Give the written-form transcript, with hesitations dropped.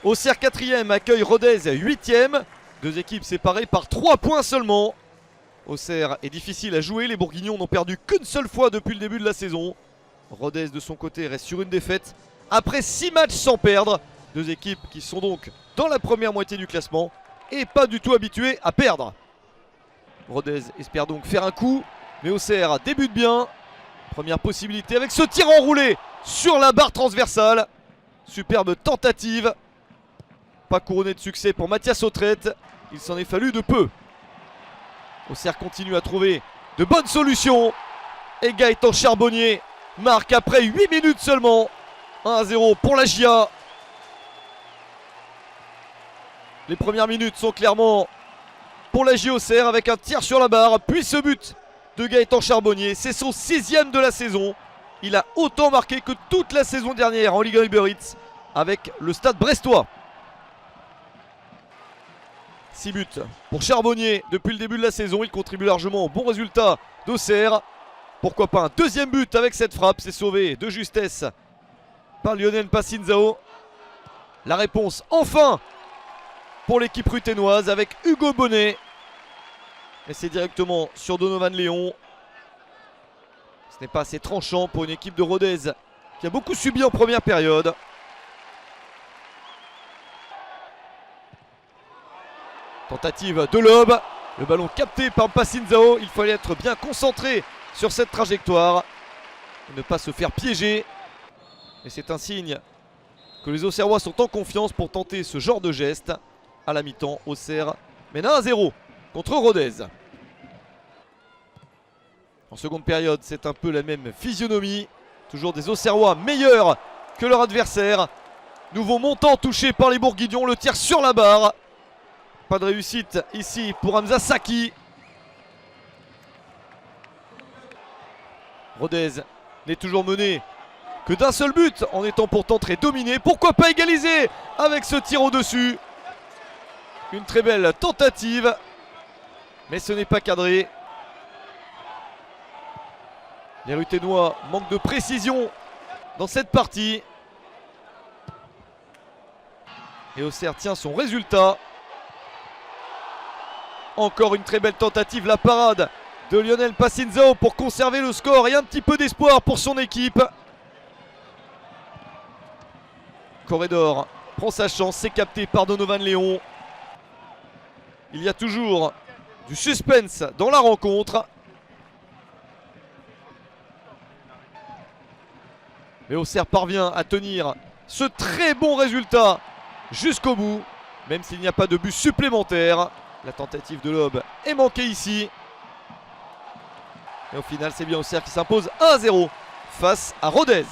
Auxerre 4e accueille Rodez 8e. Deux équipes séparées par 3 points seulement. Auxerre est difficile à jouer, les Bourguignons n'ont perdu qu'une seule fois depuis le début de la saison. Rodez de son côté reste sur une défaite après 6 matchs sans perdre. Deux équipes qui sont donc dans la première moitié du classement et pas du tout habituées à perdre. Rodez espère donc faire un coup, mais Auxerre débute bien. Première possibilité avec ce tir enroulé sur la barre transversale. Superbe tentative. Pas couronné de succès pour Mathias Autrette. Il s'en est fallu de peu. Auxerre continue à trouver de bonnes solutions. Et Gaëtan Charbonnier marque après 8 minutes seulement. 1-0 pour la GIA. Les premières minutes sont clairement pour la GIA Auxerre avec un tir sur la barre. Puis ce but de Gaëtan Charbonnier. C'est son 6e de la saison. Il a autant marqué que toute la saison dernière en Ligue 1 Uber Eats avec le Stade Brestois. 6 buts pour Charbonnier depuis le début de la saison. Il contribue largement au bon résultat d'Auxerre. Pourquoi pas un deuxième but avec cette frappe. C'est sauvé de justesse par Lionel Passinzao. La réponse enfin pour l'équipe ruténoise avec Hugo Bonnet. Et c'est directement sur Donovan Léon. Ce n'est pas assez tranchant pour une équipe de Rodez qui a beaucoup subi en première période. Tentative de lob. Le ballon capté par Passinzao. Il fallait être bien concentré sur cette trajectoire et ne pas se faire piéger. Et c'est un signe que les Auxerrois sont en confiance pour tenter ce genre de geste. À la mi-temps, Auxerre mène 1-0 contre Rodez. En seconde période, c'est un peu la même physionomie. Toujours des Auxerrois meilleurs que leur adversaire. Nouveau montant touché par les Bourguignons. Le tir sur la barre. Pas de réussite ici pour Hamza Saki. Rodez n'est toujours mené que d'un seul but en étant pourtant très dominé. Pourquoi pas égaliser avec ce tir au-dessus. Une très belle tentative, mais ce n'est pas cadré. Les Ruténois manquent de précision dans cette partie. Et Auxerre tient son résultat. Encore une très belle tentative, la parade de Lionel Passinzao pour conserver le score et un petit peu d'espoir pour son équipe. Corredor prend sa chance, c'est capté par Donovan Léon. Il y a toujours du suspense dans la rencontre. Mais Auxerre parvient à tenir ce très bon résultat jusqu'au bout, même s'il n'y a pas de but supplémentaire. La tentative de lob est manquée ici. Et au final, c'est bien Auxerre qui s'impose 1-0 face à Rodez.